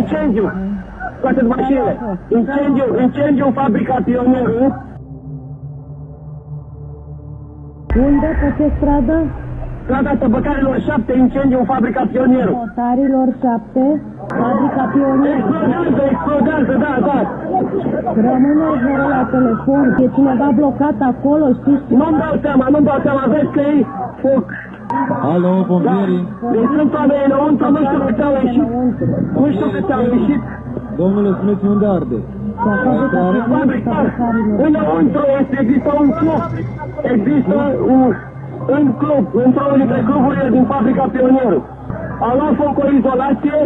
incendiu. Toate mașinile. Incendiu în fabrica Pionierul. Unde? Pe ce stradă? Strada Tăbăcarilor 7, incendiu în fabrica Pionierul. Tăbăcarilor 7, fabrica Pionierul. Explodează, da. Rămâne vă la telefon, e cineva blocat acolo, știți? Nu-mi dau seama, vezi că e foc. Alo, pompierii. Deci sunt oameni înăuntru, nu știu câte au ieșit. Domnule, spuneți unde arde? Înăuntru există un club. Există un club, într-unul dintre cluburile din fabrica Pionierul. A luat foc o izolație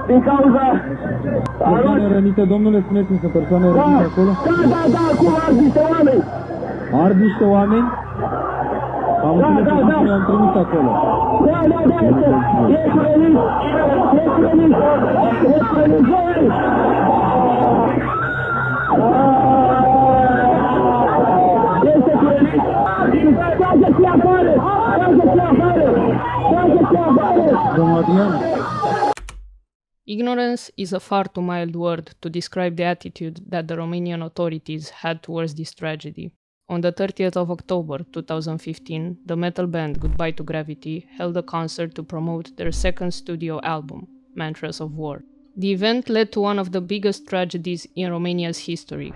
din cauza... Persoane rănite, domnule, spuneți-mi, sunt persoane rănite acolo? Da, acum ard niște oameni. Ard niște oameni? Am înțeles că am trimis acolo. Da, e cu renis. Este cu renis. Faceți-i afară! Domnul Adrian? Ignorance is a far too mild word to describe the attitude that the Romanian authorities had towards this tragedy. On the 30th of October 2015, the metal band Goodbye to Gravity held a concert to promote their second studio album, Mantras of War. The event led to one of the biggest tragedies in Romania's history.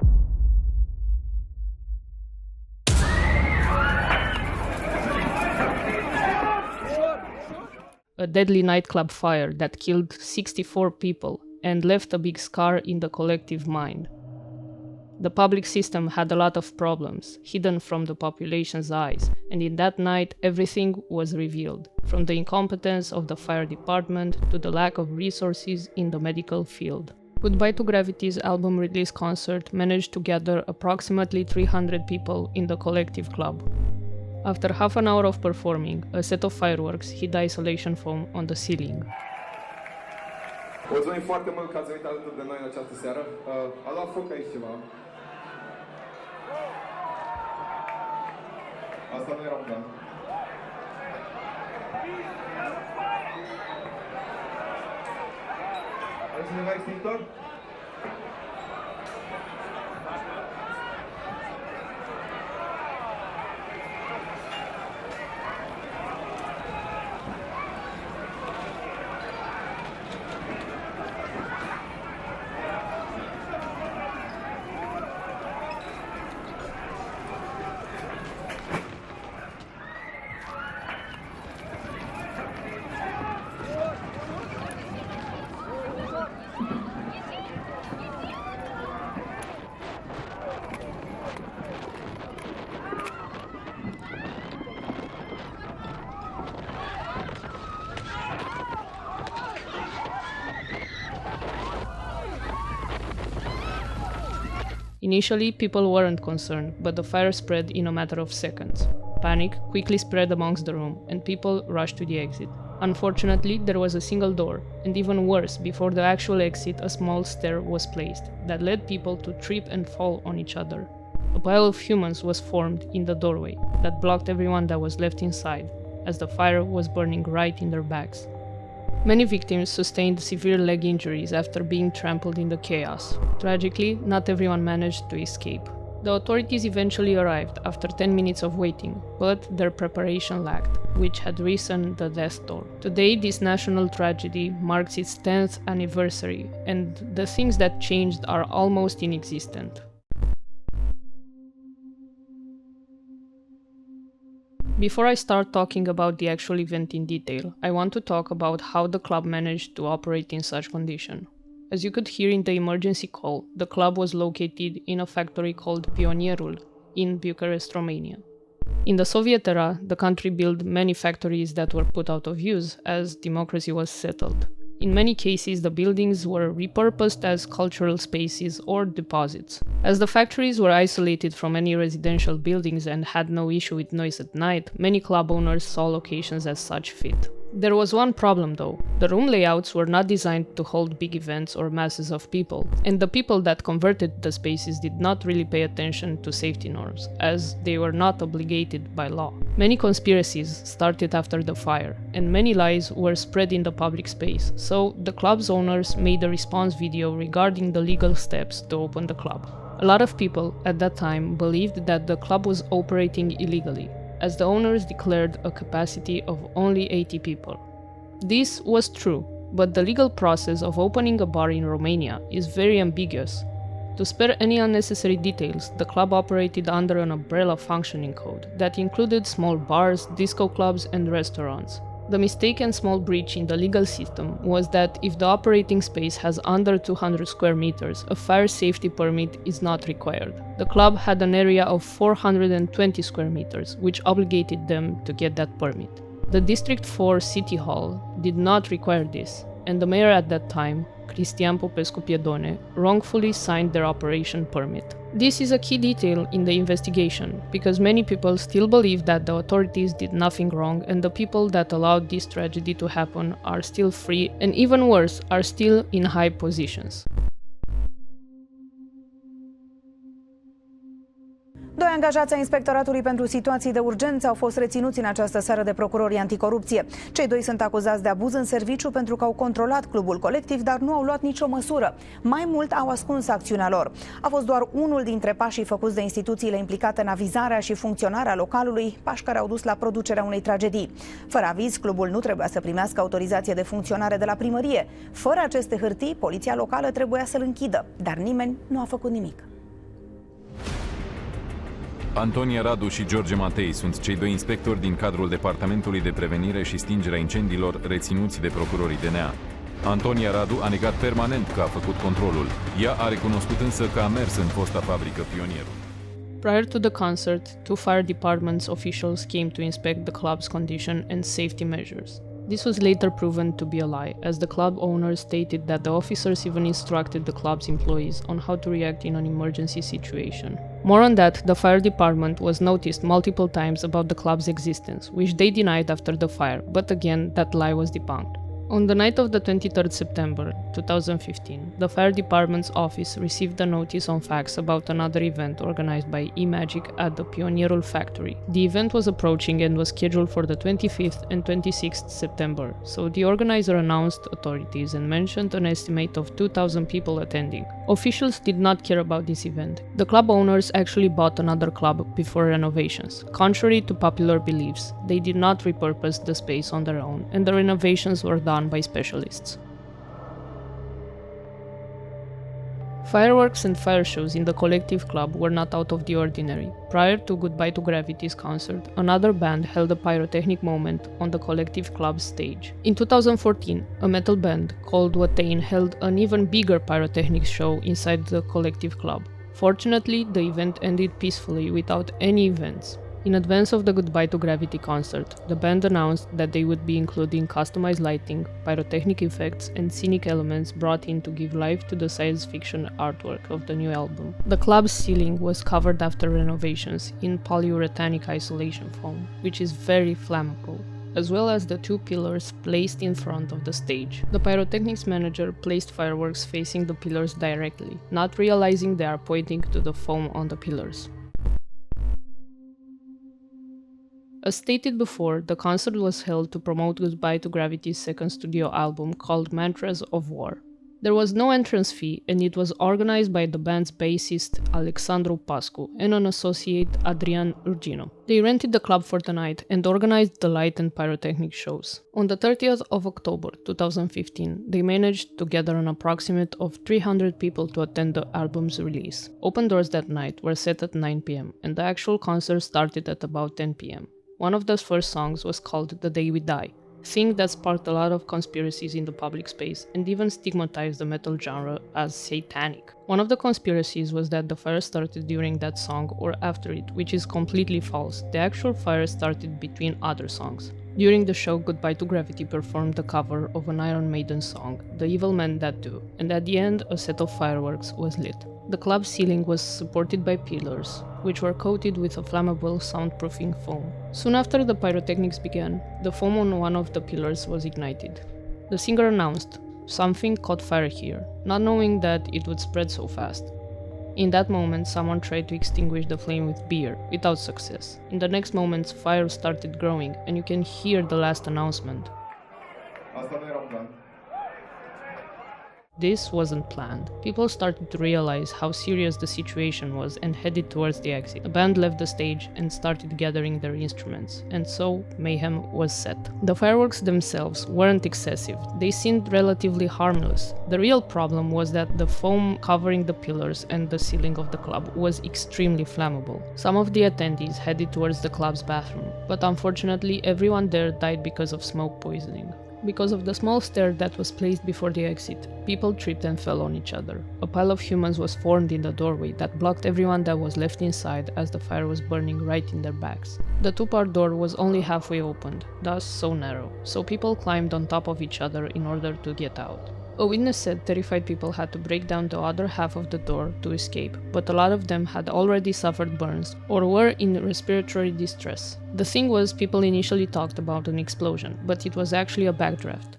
A deadly nightclub fire that killed 64 people and left a big scar in the collective mind. The public system had a lot of problems, hidden from the population's eyes, and in that night everything was revealed, from the incompetence of the fire department to the lack of resources in the medical field. Goodbye to Gravity's album release concert managed to gather approximately 300 people in the Colectiv club. After half an hour of performing, a set of fireworks hit the isolation foam on the ceiling. Mulțumim foarte mult că ați venit alături de noi în această seară. A luat foc aici ceva. Asta nu era un plan. Are cineva extintor? Initially, people weren't concerned, but the fire spread in a matter of seconds. Panic quickly spread amongst the room, and people rushed to the exit. Unfortunately, there was a single door, and even worse, before the actual exit, a small stair was placed that led people to trip and fall on each other. A pile of humans was formed in the doorway that blocked everyone that was left inside, as the fire was burning right in their backs. Many victims sustained severe leg injuries after being trampled in the chaos. Tragically, not everyone managed to escape. The authorities eventually arrived after 10 minutes of waiting, but their preparation lacked, which had risen the death toll. Today, this national tragedy marks its 10th anniversary, and the things that changed are almost inexistent. Before I start talking about the actual event in detail, I want to talk about how the club managed to operate in such condition. As you could hear in the emergency call, the club was located in a factory called Pionierul in Bucharest, Romania. In the Soviet era, the country built many factories that were put out of use as democracy was settled. In many cases, the buildings were repurposed as cultural spaces or deposits. As the factories were isolated from any residential buildings and had no issue with noise at night, many club owners saw locations as such fit. There was one problem though. The room layouts were not designed to hold big events or masses of people, and the people that converted the spaces did not really pay attention to safety norms, as they were not obligated by law. Many conspiracies started after the fire, and many lies were spread in the public space, so the club's owners made a response video regarding the legal steps to open the club. A lot of people at that time believed that the club was operating illegally, as the owners declared a capacity of only 80 people. This was true, but the legal process of opening a bar in Romania is very ambiguous. To spare any unnecessary details, the club operated under an umbrella functioning code that included small bars, disco clubs, and restaurants. The mistaken small breach in the legal system was that if the operating space has under 200 square meters, a fire safety permit is not required. The club had an area of 420 square meters, which obligated them to get that permit. The District 4 City Hall did not require this, and the mayor at that time, Cristian Popescu Piedone, wrongfully signed their operation permit. This is a key detail in the investigation, because many people still believe that the authorities did nothing wrong and the people that allowed this tragedy to happen are still free and, even worse, are still in high positions. Doi angajați ai Inspectoratului pentru Situații de Urgență au fost reținuți în această seară de procurorii anticorupție. Cei doi sunt acuzați de abuz în serviciu pentru că au controlat clubul Colectiv, dar nu au luat nicio măsură. Mai mult, au ascuns acțiunea lor. A fost doar unul dintre pașii făcuți de instituțiile implicate în avizarea și funcționarea localului, pași care au dus la producerea unei tragedii. Fără aviz, clubul nu trebuia să primească autorizație de funcționare de la primărie. Fără aceste hârtii, poliția locală trebuia să-l închidă, dar nimeni nu a făcut nimic. Antonia Radu și George Matei sunt cei doi inspectori din cadrul Departamentului de Prevenire și Stingere a Incendiilor reținuți de procurorii DNA. Antonia Radu a negat permanent că a făcut controlul. Ea a recunoscut însă că a mers în fosta fabrică Pionierul. Prior to the concert, two fire department's officials came to inspect the club's condition and safety measures. This was later proven to be a lie, as the club owners stated that the officers even instructed the club's employees on how to react in an emergency situation. More on that, the fire department was noticed multiple times about the club's existence, which they denied after the fire, but again, that lie was debunked. On the night of the 23rd September 2015, the fire department's office received a notice on fax about another event organized by eMagic at the Pionierul factory. The event was approaching and was scheduled for the 25th and 26th September, so the organizer announced authorities and mentioned an estimate of 2,000 people attending. Officials did not care about this event. The club owners actually bought another club before renovations. Contrary to popular beliefs, they did not repurpose the space on their own, and the renovations were done by specialists. Fireworks and fire shows in the Colectiv club were not out of the ordinary. Prior to Goodbye to Gravity's concert, another band held a pyrotechnic moment on the Colectiv club's stage. In 2014, a metal band called Watain held an even bigger pyrotechnic show inside the Colectiv club. Fortunately, the event ended peacefully without any events. In advance of the Goodbye to Gravity concert, the band announced that they would be including customized lighting, pyrotechnic effects, and scenic elements brought in to give life to the science fiction artwork of the new album. The club's ceiling was covered after renovations in polyurethanic isolation foam, which is very flammable, as well as the two pillars placed in front of the stage. The pyrotechnics manager placed fireworks facing the pillars directly, not realizing they are pointing to the foam on the pillars. As stated before, the concert was held to promote Goodbye to Gravity's second studio album called Mantras of War. There was no entrance fee, and it was organized by the band's bassist Alexandru Pascu and an associate Adrian Urgino. They rented the club for the night and organized the light and pyrotechnic shows. On the 30th of October 2015, they managed to gather an approximate of 300 people to attend the album's release. Open doors that night were set at 9 p.m. and the actual concert started at about 10 p.m. One of the first songs was called The Day We Die, a thing that sparked a lot of conspiracies in the public space and even stigmatized the metal genre as satanic. One of the conspiracies was that the fire started during that song or after it, which is completely false. The actual fire started between other songs. During the show, Goodbye to Gravity performed the cover of an Iron Maiden song, The Evil Men That Do, and at the end, a set of fireworks was lit. The club's ceiling was supported by pillars, which were coated with a flammable soundproofing foam. Soon after the pyrotechnics began, the foam on one of the pillars was ignited. The singer announced, "Something caught fire here," not knowing that it would spread so fast. In that moment, someone tried to extinguish the flame with beer, without success. In the next moments, fire started growing, and you can hear the last announcement. Asta nu era un plan. This wasn't planned. People started to realize how serious the situation was and headed towards the exit. The band left the stage and started gathering their instruments, and so mayhem was set. The fireworks themselves weren't excessive. They seemed relatively harmless. The real problem was that the foam covering the pillars and the ceiling of the club was extremely flammable. Some of the attendees headed towards the club's bathroom, but unfortunately everyone there died because of smoke poisoning. Because of the small stair that was placed before the exit, people tripped and fell on each other. A pile of humans was formed in the doorway that blocked everyone that was left inside as the fire was burning right in their backs. The two-part door was only halfway opened, thus so narrow, so people climbed on top of each other in order to get out. A witness said terrified people had to break down the other half of the door to escape, but a lot of them had already suffered burns or were in respiratory distress. The thing was, people initially talked about an explosion, but it was actually a backdraft.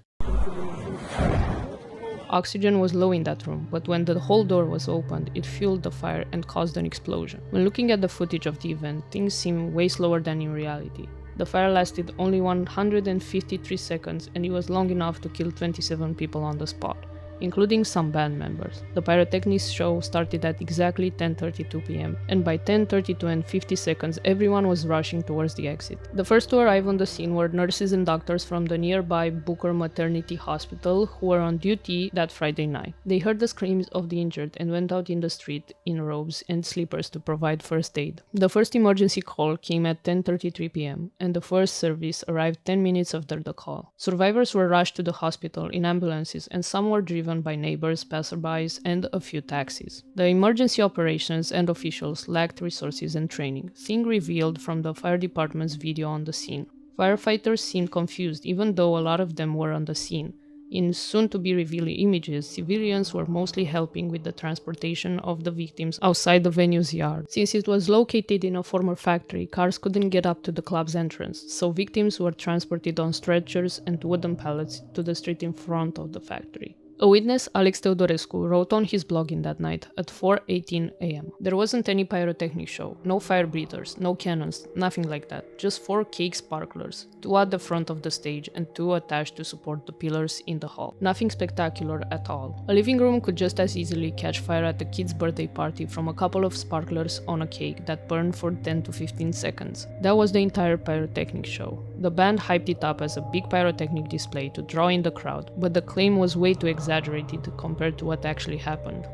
Oxygen was low in that room, but when the whole door was opened, it fueled the fire and caused an explosion. When looking at the footage of the event, things seem way slower than in reality. The fire lasted only 153 seconds and it was long enough to kill 27 people on the spot, including some band members. The pyrotechnics show started at exactly 10:32 p.m. and by 10:32 and 50 seconds everyone was rushing towards the exit. The first to arrive on the scene were nurses and doctors from the nearby Booker Maternity Hospital who were on duty that Friday night. They heard the screams of the injured and went out in the street in robes and slippers to provide first aid. The first emergency call came at 10:33 p.m. and the first service arrived 10 minutes after the call. Survivors were rushed to the hospital in ambulances and some were driven by neighbors, passerbys, and a few taxis. The emergency operations and officials lacked resources and training, thing revealed from the fire department's video on the scene. Firefighters seemed confused, even though a lot of them were on the scene. In soon-to-be-revealed images, civilians were mostly helping with the transportation of the victims outside the venue's yard. Since it was located in a former factory, cars couldn't get up to the club's entrance, so victims were transported on stretchers and wooden pallets to the street in front of the factory. A witness, Alex Teodorescu, wrote on his blog in that night at 4:18 a.m. There wasn't any pyrotechnic show, no fire breathers, no cannons, nothing like that, just 4 cake sparklers, 2 at the front of the stage and 2 attached to support the pillars in the hall. Nothing spectacular at all. A living room could just as easily catch fire at a kid's birthday party from a couple of sparklers on a cake that burned for 10 to 15 seconds. That was the entire pyrotechnic show. The band hyped it up as a big pyrotechnic display to draw in the crowd, but the claim was way too exaggerated compared to what actually happened.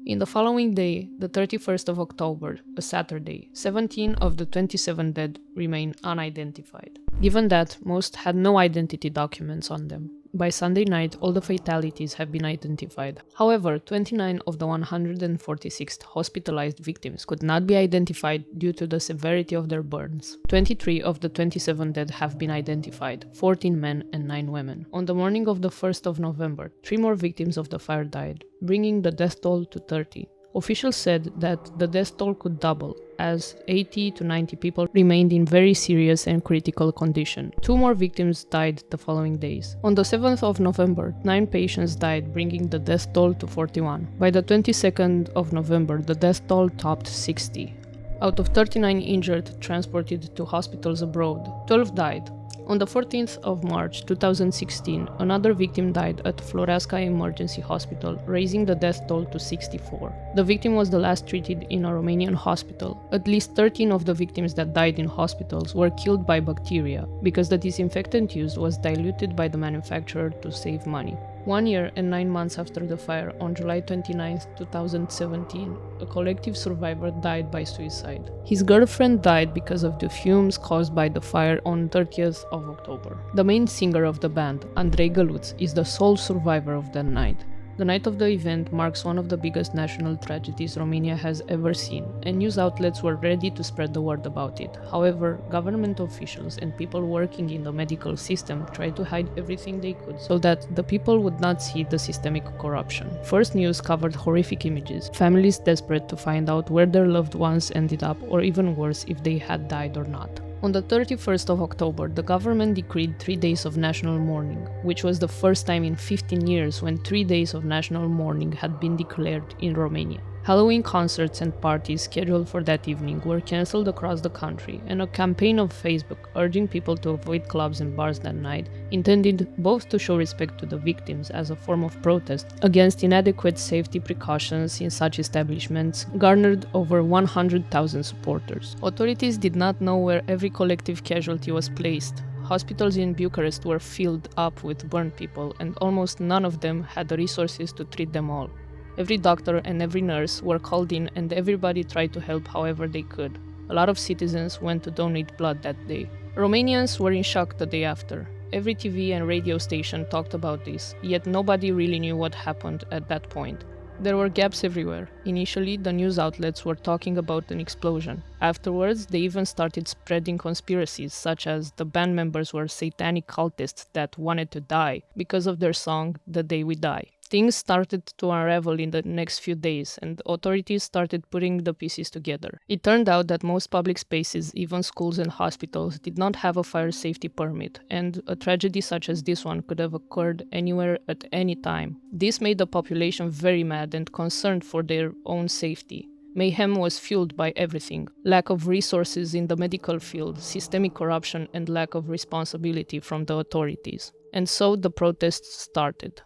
In the following day, the 31st of October, a Saturday, 17 of the 27 dead remain unidentified. Given that, most had no identity documents on them. By Sunday night, all the fatalities have been identified. However, 29 of the 146 hospitalized victims could not be identified due to the severity of their burns. 23 of the 27 dead have been identified, 14 men and 9 women. On the morning of the 1st of November, 3 more victims of the fire died, bringing the death toll to 30. Officials said that the death toll could double, as 80 to 90 people remained in very serious and critical condition. 2 more victims died the following days. On the 7th of November, 9 patients died, bringing the death toll to 41. By the 22nd of November, the death toll topped 60. Out of 39 injured transported to hospitals abroad, 12 died. On the 14th of March 2016, another victim died at Floreasca Emergency Hospital, raising the death toll to 64. The victim was the last treated in a Romanian hospital. At least 13 of the victims that died in hospitals were killed by bacteria, because the disinfectant used was diluted by the manufacturer to save money. 1 year and 9 months after the fire, on July 29, 2017, a Colectiv survivor died by suicide. His girlfriend died because of the fumes caused by the fire on 30th of October. The main singer of the band, Andrei Găluț, is the sole survivor of that night. The night of the event marks one of the biggest national tragedies Romania has ever seen, and news outlets were ready to spread the word about it. However, government officials and people working in the medical system tried to hide everything they could so that the people would not see the systemic corruption. First news covered horrific images, families desperate to find out where their loved ones ended up, or even worse, if they had died or not. On the 31st of October, the government decreed 3 days of national mourning, which was the first time in 15 years when 3 days of national mourning had been declared in Romania. Halloween concerts and parties scheduled for that evening were cancelled across the country, and a campaign of Facebook urging people to avoid clubs and bars that night, intended both to show respect to the victims as a form of protest against inadequate safety precautions in such establishments, garnered over 100,000 supporters. Authorities did not know where every collective casualty was placed. Hospitals in Bucharest were filled up with burned people, and almost none of them had the resources to treat them all. Every doctor and every nurse were called in, and everybody tried to help however they could. A lot of citizens went to donate blood that day. Romanians were in shock the day after. Every TV and radio station talked about this, yet nobody really knew what happened at that point. There were gaps everywhere. Initially, the news outlets were talking about an explosion. Afterwards, they even started spreading conspiracies, such as the band members were satanic cultists that wanted to die because of their song, The Day We Die. Things started to unravel in the next few days, and authorities started putting the pieces together. It turned out that most public spaces, even schools and hospitals, did not have a fire safety permit, and a tragedy such as this one could have occurred anywhere at any time. This made the population very mad and concerned for their own safety. Mayhem was fueled by everything: lack of resources in the medical field, systemic corruption, and lack of responsibility from the authorities. And so the protests started.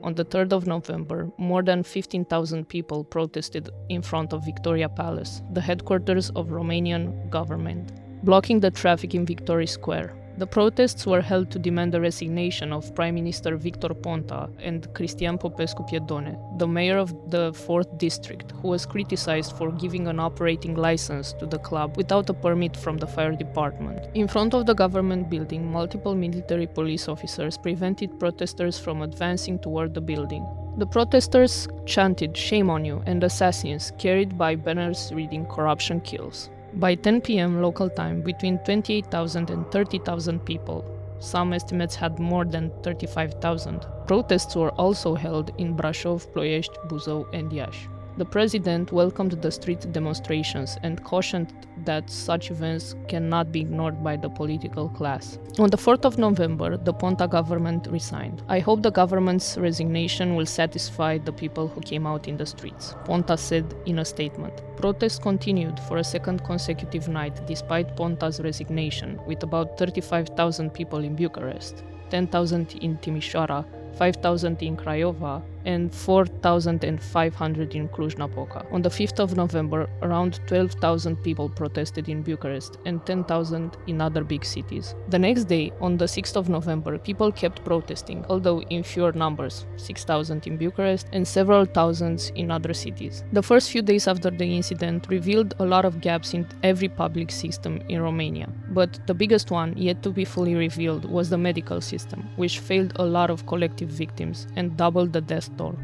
On the 3rd of November, more than 15,000 people protested in front of Victoria Palace, the headquarters of Romanian government, blocking the traffic in Victoria Square. The protests were held to demand the resignation of Prime Minister Victor Ponta and Cristian Popescu Piedone, the mayor of the 4th district, who was criticized for giving an operating license to the club without a permit from the fire department. In front of the government building, multiple military police officers prevented protesters from advancing toward the building. The protesters chanted "Shame on you" and "Assassins," carried by banners reading "Corruption kills." By 10 p.m. local time, between 28,000 and 30,000 people, some estimates had more than 35,000, protests were also held in Brașov, Ploiești, Buzău, and Iași. The president welcomed the street demonstrations and cautioned that such events cannot be ignored by the political class. On the 4th of November, the Ponta government resigned. "I hope the government's resignation will satisfy the people who came out in the streets," Ponta said in a statement. Protests continued for a second consecutive night despite Ponta's resignation, with about 35,000 people in Bucharest, 10,000 in Timișoara, 5,000 in Craiova, and 4,500 in Cluj-Napoca. On the 5th of November, around 12,000 people protested in Bucharest and 10,000 in other big cities. The next day, on the 6th of November, people kept protesting, although in fewer numbers, 6,000 in Bucharest and several thousands in other cities. The first few days after the incident revealed a lot of gaps in every public system in Romania, but the biggest one yet to be fully revealed was the medical system, which failed a lot of collective victims and doubled the death toll.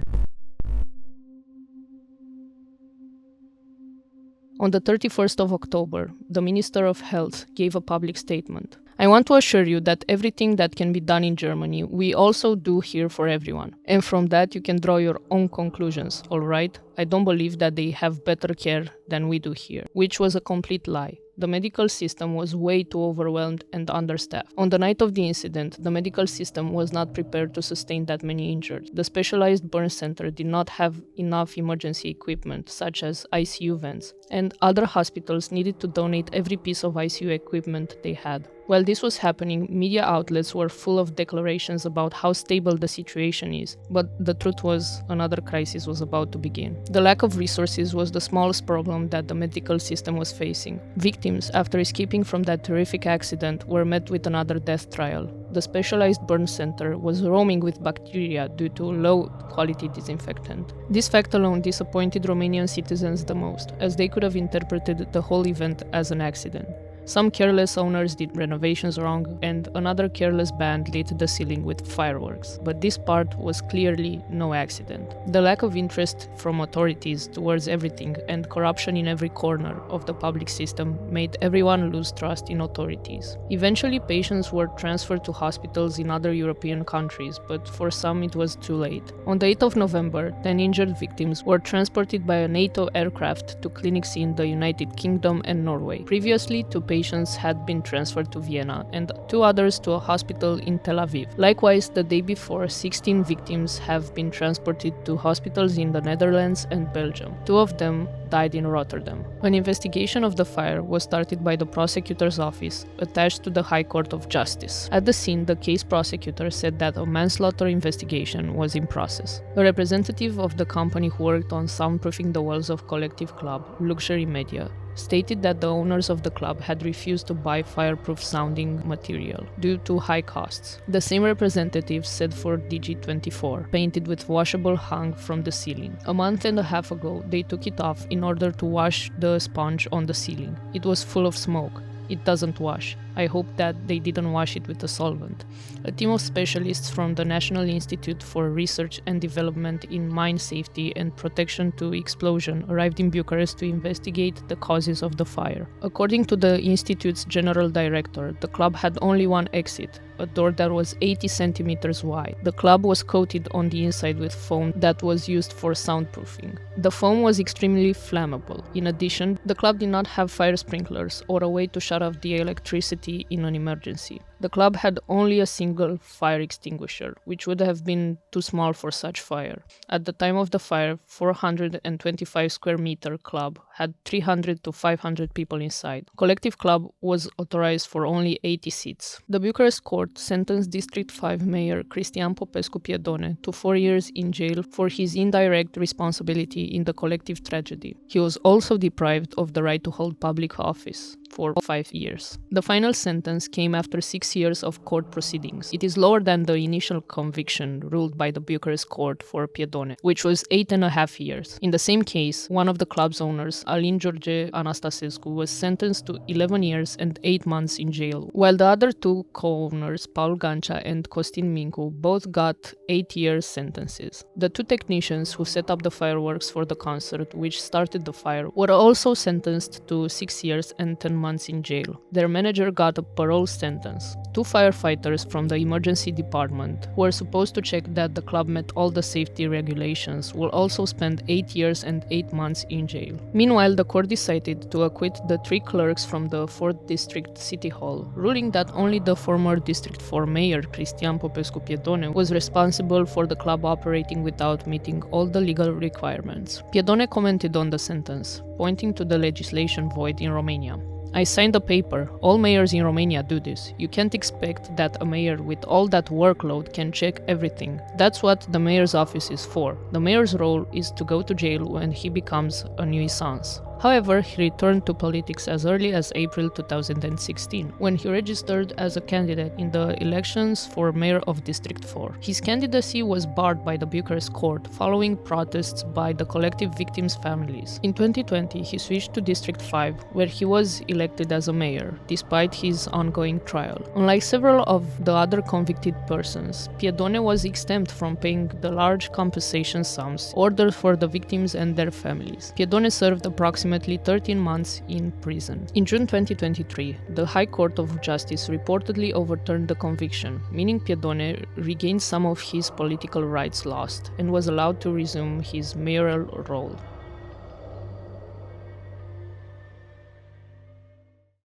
On the 31st of October, the Minister of Health gave a public statement. "I want to assure you that everything that can be done in Germany, we also do here for everyone. And from that you can draw your own conclusions, alright? I don't believe that they have better care than we do here," which was a complete lie. The medical system was way too overwhelmed and understaffed. On the night of the incident, the medical system was not prepared to sustain that many injured. The specialized burn center did not have enough emergency equipment, such as ICU vents, and other hospitals needed to donate every piece of ICU equipment they had. While this was happening, media outlets were full of declarations about how stable the situation is, but the truth was another crisis was about to begin. The lack of resources was the smallest problem that the medical system was facing. Victims, after escaping from that terrific accident, were met with another death trial. The specialized burn center was roaming with bacteria due to low-quality disinfectant. This fact alone disappointed Romanian citizens the most, as they could have interpreted the whole event as an accident. Some careless owners did renovations wrong, and another careless band lit the ceiling with fireworks. But this part was clearly no accident. The lack of interest from authorities towards everything and corruption in every corner of the public system made everyone lose trust in authorities. Eventually, patients were transferred to hospitals in other European countries, but for some it was too late. On the 8th of November, 10 injured victims were transported by a NATO aircraft to clinics in the United Kingdom and Norway. Previously, two patients had been transferred to Vienna and 2 others to a hospital in Tel Aviv. Likewise, the day before, 16 victims have been transported to hospitals in the Netherlands and Belgium. 2 of them died in Rotterdam. An investigation of the fire was started by the prosecutor's office, attached to the High Court of Justice. At the scene, the case prosecutor said that a manslaughter investigation was in process. A representative of the company who worked on soundproofing the walls of Colectiv Club, Luxury Media, stated that the owners of the club had refused to buy fireproof sounding material due to high costs. The same representative said for DG24, painted with washable hung from the ceiling. A month and a half ago, they took it off in order to wash the sponge on the ceiling. It was full of smoke. It doesn't wash. I hope that they didn't wash it with a solvent. A team of specialists from the National Institute for Research and Development in Mine Safety and Protection to Explosion arrived in Bucharest to investigate the causes of the fire. According to the Institute's general director, the club had only one exit, a door that was 80 centimeters wide. The club was coated on the inside with foam that was used for soundproofing. The foam was extremely flammable. In addition, the club did not have fire sprinklers or a way to shut off the electricity in an emergency. The club had only a single fire extinguisher, which would have been too small for such fire. At the time of the fire, 425 square meter club had 300 to 500 people inside. Colectiv Club was authorized for only 80 seats. The Bucharest court sentenced District 5 Mayor Cristian Popescu-Piedone to 4 years in jail for his indirect responsibility in the Colectiv tragedy. He was also deprived of the right to hold public office for 5 years. The final sentence came after 6 years of court proceedings. It is lower than the initial conviction ruled by the Bucharest court for Piedone, which was 8.5 years. In the same case, one of the club's owners, Alin George Anastasescu, was sentenced to 11 years and 8 months in jail, while the other 2 co-owners, Paul Gancea and Costin Mincu, both got 8 years sentences. The 2 technicians who set up the fireworks for the concert, which started the fire, were also sentenced to 6 years and 10 months in jail. Their manager got a parole sentence. 2 firefighters from the emergency department, who were supposed to check that the club met all the safety regulations, will also spend 8 years and 8 months in jail. Meanwhile, the court decided to acquit the 3 clerks from the 4th District City Hall, ruling that only the former District 4 Mayor, Cristian Popescu-Piedone, was responsible for the club operating without meeting all the legal requirements. Piedone commented on the sentence, pointing to the legislation void in Romania. I signed a paper. All mayors in Romania do this. You can't expect that a mayor with all that workload can check everything. That's what the mayor's office is for. The mayor's role is to go to jail when he becomes a nuisance. However, he returned to politics as early as April 2016, when he registered as a candidate in the elections for mayor of District 4. His candidacy was barred by the Bucharest court following protests by the Colectiv victims' families. In 2020, he switched to District 5, where he was elected as a mayor, despite his ongoing trial. Unlike several of the other convicted persons, Piedone was exempt from paying the large compensation sums ordered for the victims and their families. Piedone served approximately 13 months in prison. In June 2023, the High Court of Justice reportedly overturned the conviction, meaning Piedone regained some of his political rights lost and was allowed to resume his mayoral role.